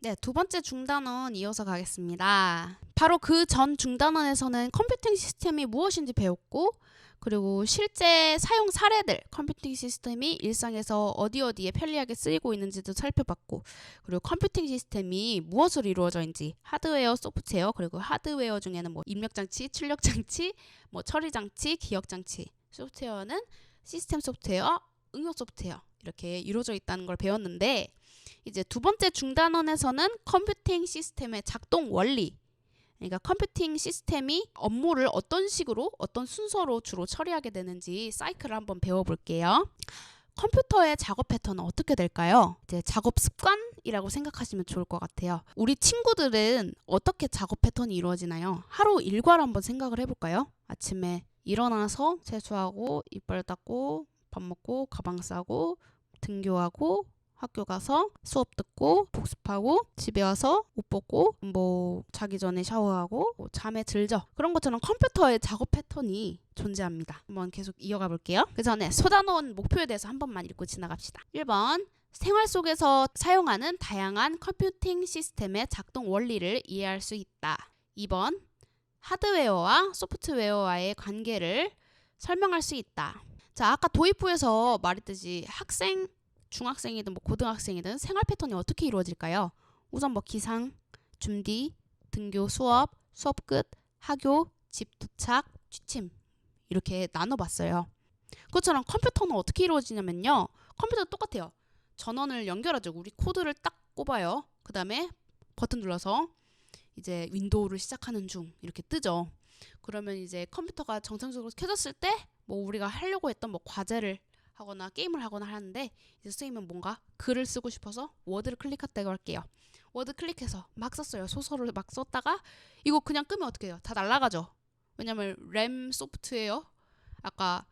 네, 두 번째 중단원 이어서 가겠습니다. 바로 그 전 중단원에서는 컴퓨팅 시스템이 무엇인지 배웠고, 그리고 실제 사용 사례들, 컴퓨팅 시스템이 일상에서 어디에 편리하게 쓰이고 있는지도 살펴봤고, 그리고 컴퓨팅 시스템이 무엇으로 이루어져 있는지, 하드웨어, 소프트웨어, 그리고 하드웨어 중에는 뭐 입력장치, 출력장치, 뭐 처리장치, 기억장치, 소프트웨어는 시스템 소프트웨어, 응용 소프트웨어 이렇게 이루어져 있다는 걸 배웠는데, 이제 두 번째 중단원에서는 컴퓨팅 시스템의 작동 원리, 그러니까 컴퓨팅 시스템이 업무를 어떤 식으로 어떤 순서로 주로 처리하게 되는지 사이클을 한번 배워볼게요. 컴퓨터의 작업 패턴은 어떻게 될까요? 이제 작업 습관이라고 생각하시면 좋을 것 같아요. 우리 친구들은 어떻게 작업 패턴이 이루어지나요? 하루 일과를 한번 생각을 해볼까요? 아침에 일어나서 세수하고 이빨 닦고 밥 먹고 가방 싸고 등교하고 학교 가서 수업 듣고 복습하고 집에 와서 옷 벗고 뭐 자기 전에 샤워하고 뭐 잠에 들죠. 그런 것처럼 컴퓨터의 작업 패턴이 존재합니다. 한번 계속 이어가 볼게요. 그 전에 쏟아놓은 목표에 대해서 한 번만 읽고 지나갑시다. 1번 생활 속에서 사용하는 다양한 컴퓨팅 시스템의 작동 원리를 이해할 수 있다. 2번 하드웨어와 소프트웨어와의 관계를 설명할 수 있다. 자, 아까 도입부에서 말했듯이 학생 중학생이든 뭐 고등학생이든 생활 패턴이 어떻게 이루어질까요? 우선 뭐 기상, 준비, 등교, 수업, 수업 끝, 학교, 집 도착, 취침 이렇게 나눠봤어요. 그것처럼 컴퓨터는 어떻게 이루어지냐면요. 컴퓨터 똑같아요. 전원을 연결하죠. 우리 코드를 딱 꼽아요. 그 다음에 버튼 눌러서 이제 윈도우를 시작하는 중 이렇게 뜨죠. 그러면 이제 컴퓨터가 정상적으로 켜졌을 때 뭐 우리가 하려고 했던 뭐 과제를 하거나 게임을 하거나 하는데 이제 선생님은 뭔가 글을 쓰고 싶어서 워드를 클릭했다고 할게요. 워드 클릭해서 막 썼어요. 소설을 막 썼다가 이거 그냥 끄면 어떻게 해요? 다 날아가죠. 왜냐면 램 소프트웨어 아까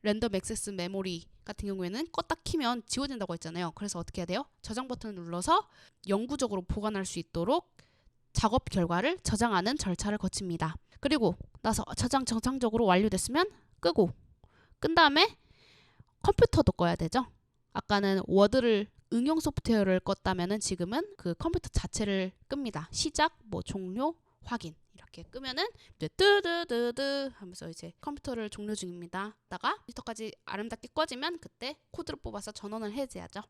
랜덤 액세스 메모리 같은 경우에는 껐다 키면 지워진다고 했잖아요. 그래서 어떻게 해야 돼요? 저장 버튼을 눌러서 영구적으로 보관할 수 있도록 작업 결과를 저장하는 절차를 거칩니다. 그리고 나서 저장 정상적으로 완료됐으면 끄고 끈 다음에 컴퓨터도 꺼야 되죠. 아까는 워드를 응용 소프트웨어를 껐다면은 지금은 그 컴퓨터 자체를 끕니다. 시작, 뭐 종료, 확인 이렇게 끄면은 이제 뜨드드드 하면서 이제 컴퓨터를 종료 중입니다. 다가 컴퓨터까지 아름답게 꺼지면 그때 코드를 뽑아서 전원을 해제하죠.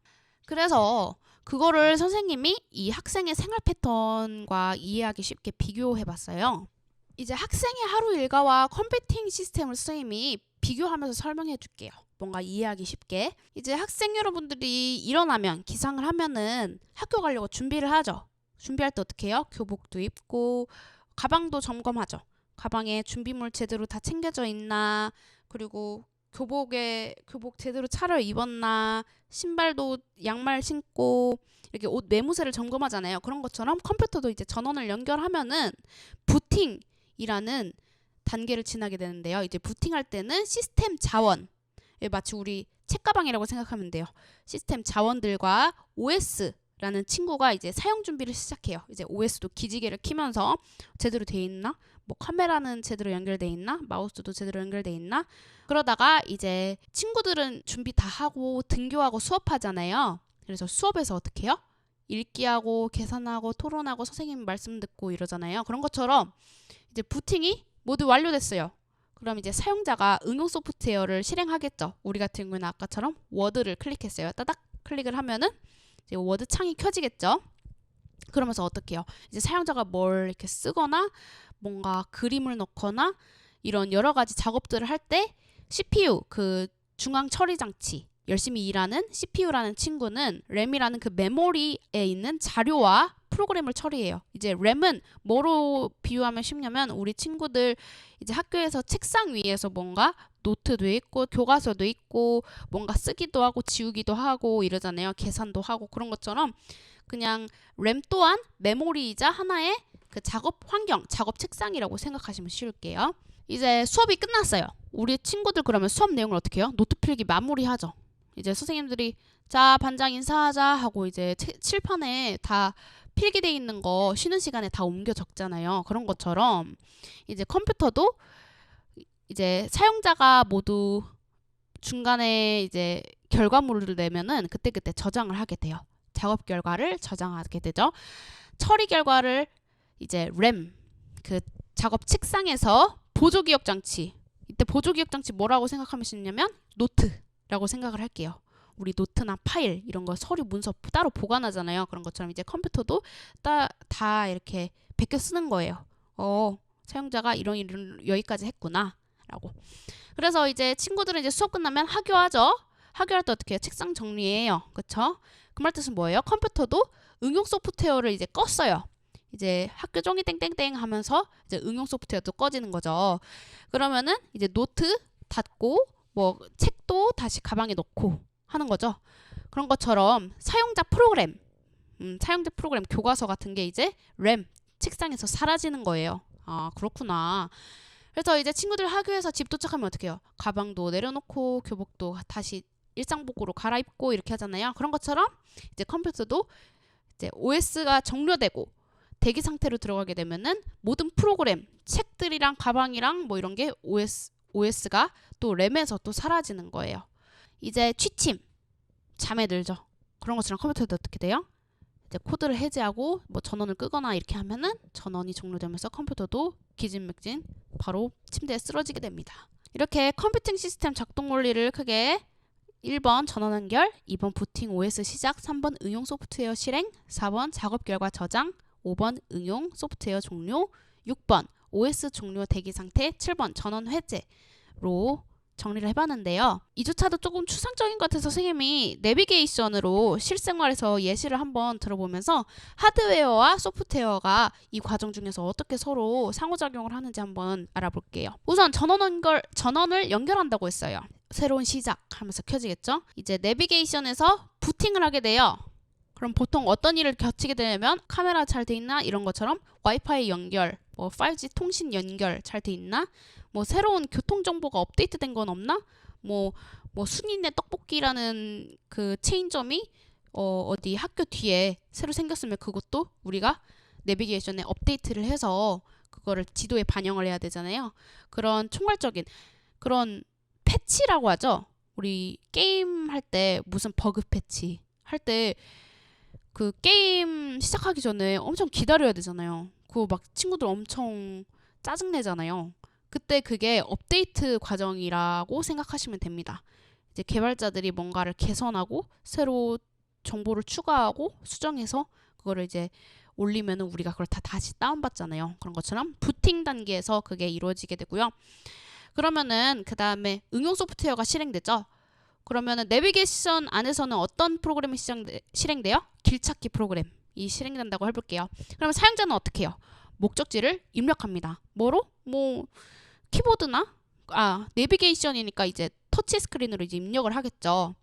그래서 그거를 선생님이 이 학생의 생활 패턴과 이해하기 쉽게 비교해봤어요. 이제 학생의 하루 일과와 컴퓨팅 시스템을 선생님이 비교하면서 설명해 줄게요. 뭔가 이해하기 쉽게. 이제 학생 여러분들이 일어나면 기상을 하면은 학교 가려고 준비를 하죠. 준비할 때 어떻게 해요? 교복도 입고 가방도 점검하죠. 가방에 준비물 제대로 다 챙겨져 있나, 그리고 교복 제대로 차려 입었나, 신발도 양말 신고 이렇게 옷 매무새를 점검하잖아요. 그런 것처럼 컴퓨터도 이제 전원을 연결하면은 부팅이라는 단계를 지나게 되는데요. 이제 부팅할 때는 시스템 자원, 마치 우리 책가방이라고 생각하면 돼요. 시스템 자원들과 OS라는 친구가 이제 사용 준비를 시작해요. 이제 OS도 기지개를 키면서 제대로 돼 있나? 뭐 카메라는 제대로 연결돼 있나? 마우스도 제대로 연결돼 있나? 그러다가 이제 친구들은 준비 다 하고 등교하고 수업하잖아요. 그래서 수업에서 어떻게 해요? 읽기하고 계산하고 토론하고 선생님 말씀 듣고 이러잖아요. 그런 것처럼 이제 부팅이 모두 완료됐어요. 그럼 이제 사용자가 응용 소프트웨어를 실행하겠죠. 우리 같은 경우는 아까처럼 워드를 클릭했어요. 따닥 클릭을 하면은 이제 워드 창이 켜지겠죠. 그러면서 어떻게 해요? 이제 사용자가 뭘 이렇게 쓰거나 뭔가 그림을 넣거나 이런 여러 가지 작업들을 할 때 CPU, 그 중앙 처리 장치, 열심히 일하는 CPU라는 친구는 램이라는 그 메모리에 있는 자료와 프로그램을 처리해요. 이제 램은 뭐로 비유하면 쉽냐면 우리 친구들 이제 학교에서 책상 위에서 뭔가 노트도 있고 교과서도 있고 뭔가 쓰기도 하고 지우기도 하고 이러잖아요. 계산도 하고 그런 것처럼 그냥 램 또한 메모리이자 하나의 그 작업 환경, 작업 책상이라고 생각하시면 쉬울게요. 이제 수업이 끝났어요. 우리 친구들 그러면 수업 내용을 어떻게 해요? 노트 필기 마무리하죠. 이제 선생님들이 자 반장 인사하자 하고 이제 칠판에 다 필기돼 있는 거 쉬는 시간에 다 옮겨 적잖아요. 그런 것처럼 이제 컴퓨터도 이제 사용자가 모두 중간에 이제 결과물을 내면은 그때그때 저장을 하게 돼요. 작업 결과를 저장하게 되죠. 처리 결과를 이제 램, 그 작업 책상에서 보조기억 장치, 이때 보조기억 장치 뭐라고 생각하면 쉽냐면 노트라고 생각을 할게요. 우리 노트나 파일 이런 거 서류 문서 따로 보관하잖아요. 그런 것처럼 이제 컴퓨터도 다 이렇게 베껴 쓰는 거예요. 사용자가 이런 일을 여기까지 했구나 라고. 그래서 이제 친구들은 이제 수업 끝나면 하교하죠. 하교할 때 어떻게 해요? 책상 정리해요. 그쵸? 그 말 뜻은 뭐예요? 컴퓨터도 응용 소프트웨어를 이제 껐어요. 이제 학교 종이 땡땡땡 하면서 이제 응용 소프트웨어도 꺼지는 거죠. 그러면은 이제 노트 닫고 뭐 책도 다시 가방에 넣고 하는 거죠. 그런 것처럼 사용자 프로그램 교과서 같은 게 이제 램 책상에서 사라지는 거예요. 아, 그렇구나. 그래서 이제 친구들 학교에서 집 도착하면 어떻게 해요? 가방도 내려놓고 교복도 다시 일상복으로 갈아입고 이렇게 하잖아요. 그런 것처럼 이제 컴퓨터도 이제 OS가 종료되고 대기 상태로 들어가게 되면은 모든 프로그램, 책들이랑 가방이랑 뭐 이런 게 OS가 또 램에서 또 사라지는 거예요. 이제 취침, 잠에 들죠. 그런 것처럼 컴퓨터도 어떻게 돼요? 이제 코드를 해제하고 뭐 전원을 끄거나 이렇게 하면은 전원이 종료되면서 컴퓨터도 기진맥진 바로 침대에 쓰러지게 됩니다. 이렇게 컴퓨팅 시스템 작동 원리를 크게 1번 전원 연결, 2번 부팅 OS 시작, 3번 응용 소프트웨어 실행, 4번 작업 결과 저장, 5번 응용 소프트웨어 종료, 6번 OS 종료 대기 상태, 7번 전원 해제로 정리를 해봤는데요. 2주차도 조금 추상적인 것 같아서 선생님이 내비게이션으로 실생활에서 예시를 한번 들어보면서 하드웨어와 소프트웨어가 이 과정 중에서 어떻게 서로 상호작용을 하는지 한번 알아볼게요. 우선 전원을 연결한다고 했어요. 새로운 시작 하면서 켜지겠죠. 이제 내비게이션에서 부팅을 하게 돼요. 그럼 보통 어떤 일을 겹치게 되냐면 카메라 잘 돼 있나 이런 것처럼 와이파이 연결, 뭐 5G 통신 연결 잘 돼 있나, 뭐 새로운 교통 정보가 업데이트된 건 없나, 뭐 순이네 떡볶이라는 그 체인점이 어디 학교 뒤에 새로 생겼으면 그것도 우리가 내비게이션에 업데이트를 해서 그거를 지도에 반영을 해야 되잖아요. 그런 총괄적인 그런 패치라고 하죠. 우리 게임 할 때 무슨 버그 패치 할 때 그 게임 시작하기 전에 엄청 기다려야 되잖아요. 그거 막 친구들 엄청 짜증내잖아요. 그때 그게 업데이트 과정이라고 생각하시면 됩니다. 이제 개발자들이 뭔가를 개선하고 새로 정보를 추가하고 수정해서 그거를 이제 올리면은 우리가 그걸 다시 다운받잖아요. 그런 것처럼 부팅 단계에서 그게 이루어지게 되고요. 그러면은 그 다음에 응용 소프트웨어가 실행되죠. 그러면은 내비게이션 안에서는 어떤 프로그램이 실행돼요? 길찾기 프로그램이 실행된다고 해볼게요. 그러면 사용자는 어떻게 해요? 목적지를 입력합니다. 뭐로? 뭐 키보드나 내비게이션이니까 이제 터치 스크린으로 이제 입력을 하겠죠.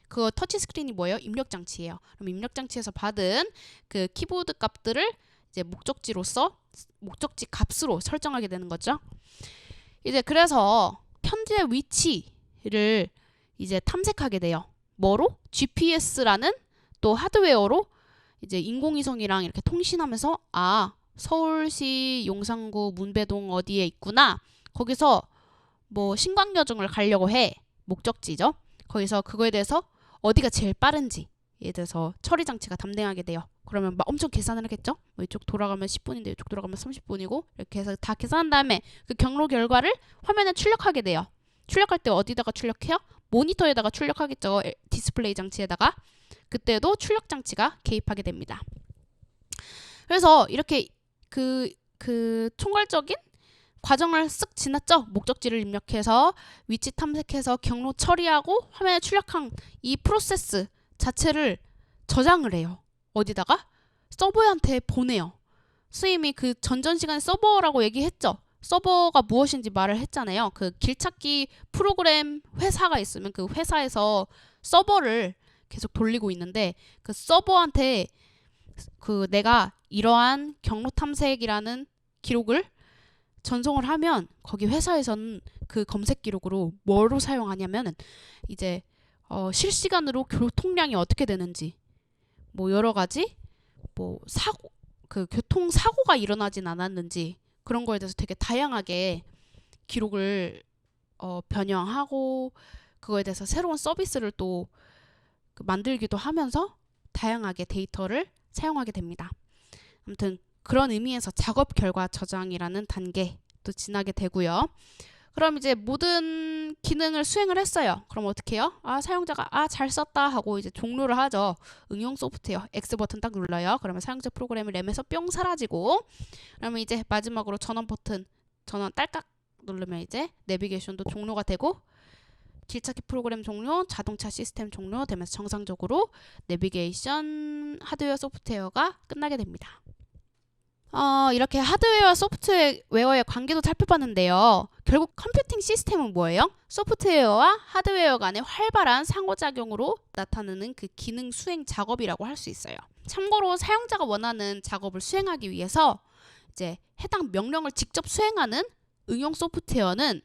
그 터치 스크린이 뭐예요? 입력 장치예요. 그럼 입력 장치에서 받은 그 키보드 값들을 이제 목적지 값으로 설정하게 되는 거죠. 이제 그래서 현재 위치를 이제 탐색하게 돼요. 뭐로? GPS라는 또 하드웨어로 이제 인공위성이랑 이렇게 통신하면서 서울시 용산구 문배동 어디에 있구나. 거기서 뭐 신광여중을 가려고 해. 목적지죠. 거기서 그거에 대해서 어디가 제일 빠른지에 대해서 처리 장치가 담당하게 돼요. 그러면 막 엄청 계산을 하겠죠. 뭐 이쪽 돌아가면 10분인데 이쪽 돌아가면 30분이고 이렇게 해서 다 계산한 다음에 그 경로 결과를 화면에 출력하게 돼요. 출력할 때 어디다가 출력해요? 모니터에다가 출력하겠죠. 디스플레이 장치에다가. 그때도 출력 장치가 개입하게 됩니다. 그래서 이렇게 그 총괄적인 과정을 쓱 지났죠. 목적지를 입력해서 위치 탐색해서 경로 처리하고 화면에 출력한 이 프로세스 자체를 저장을 해요. 어디다가? 서버한테 보내요. 선생님이 그 전전 시간에 서버라고 얘기했죠. 서버가 무엇인지 말을 했잖아요. 그 길찾기 프로그램 회사가 있으면 그 회사에서 서버를 계속 돌리고 있는데 그 서버한테 그 내가 이러한 경로 탐색이라는 기록을 전송을 하면 거기 회사에서는 그 검색 기록으로 뭐로 사용하냐면은 이제 실시간으로 교통량이 어떻게 되는지 뭐 여러 가지 뭐 교통 사고가 일어나진 않았는지 그런 거에 대해서 되게 다양하게 기록을 변형하고 그거에 대해서 새로운 서비스를 또 만들기도 하면서 다양하게 데이터를 사용하게 됩니다. 아무튼 그런 의미에서 작업 결과 저장이라는 단계도 지나게 되고요. 그럼 이제 모든 기능을 수행을 했어요. 그럼 어떻게 해요? 사용자가 잘 썼다 하고 이제 종료를 하죠. 응용 소프트웨어 X 버튼 딱 눌러요. 그러면 사용자 프로그램이 램에서 뿅 사라지고, 그러면 이제 마지막으로 전원 버튼, 전원 딸깍 누르면 이제 내비게이션도 종료가 되고, 길찾기 프로그램 종료, 자동차 시스템 종료 되면서 정상적으로 내비게이션 하드웨어 소프트웨어가 끝나게 됩니다. 이렇게 하드웨어와 소프트웨어의 관계도 살펴봤는데요. 결국 컴퓨팅 시스템은 뭐예요? 소프트웨어와 하드웨어 간의 활발한 상호작용으로 나타나는 그 기능 수행 작업이라고 할 수 있어요. 참고로 사용자가 원하는 작업을 수행하기 위해서 이제 해당 명령을 직접 수행하는 응용 소프트웨어는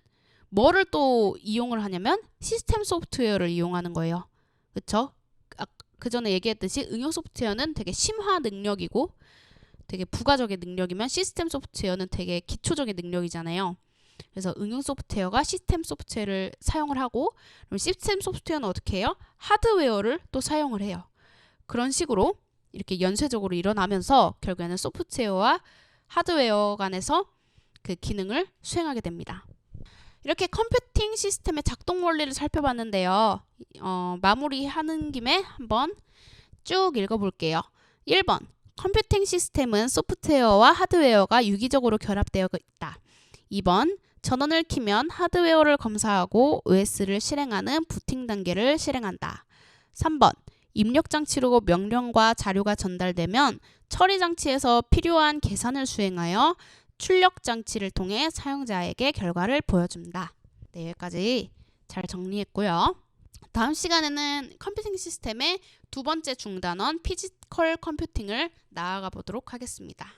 뭐를 또 이용을 하냐면 시스템 소프트웨어를 이용하는 거예요. 그쵸? 그 전에 얘기했듯이 응용 소프트웨어는 되게 심화 능력이고 되게 부가적인 능력이면 시스템 소프트웨어는 되게 기초적인 능력이잖아요. 그래서 응용 소프트웨어가 시스템 소프트웨어를 사용을 하고, 그럼 시스템 소프트웨어는 어떻게 해요? 하드웨어를 또 사용을 해요. 그런 식으로 이렇게 연쇄적으로 일어나면서 결국에는 소프트웨어와 하드웨어 간에서 그 기능을 수행하게 됩니다. 이렇게 컴퓨팅 시스템의 작동 원리를 살펴봤는데요. 마무리하는 김에 한번 쭉 읽어볼게요. 1번, 컴퓨팅 시스템은 소프트웨어와 하드웨어가 유기적으로 결합되어 있다. 2번, 전원을 켜면 하드웨어를 검사하고 OS를 실행하는 부팅 단계를 실행한다. 3번, 입력 장치로 명령과 자료가 전달되면 처리 장치에서 필요한 계산을 수행하여 출력 장치를 통해 사용자에게 결과를 보여준다. 네, 여기까지 잘 정리했고요. 다음 시간에는 컴퓨팅 시스템의 두 번째 중단원 피지컬 컴퓨팅을 나아가 보도록 하겠습니다.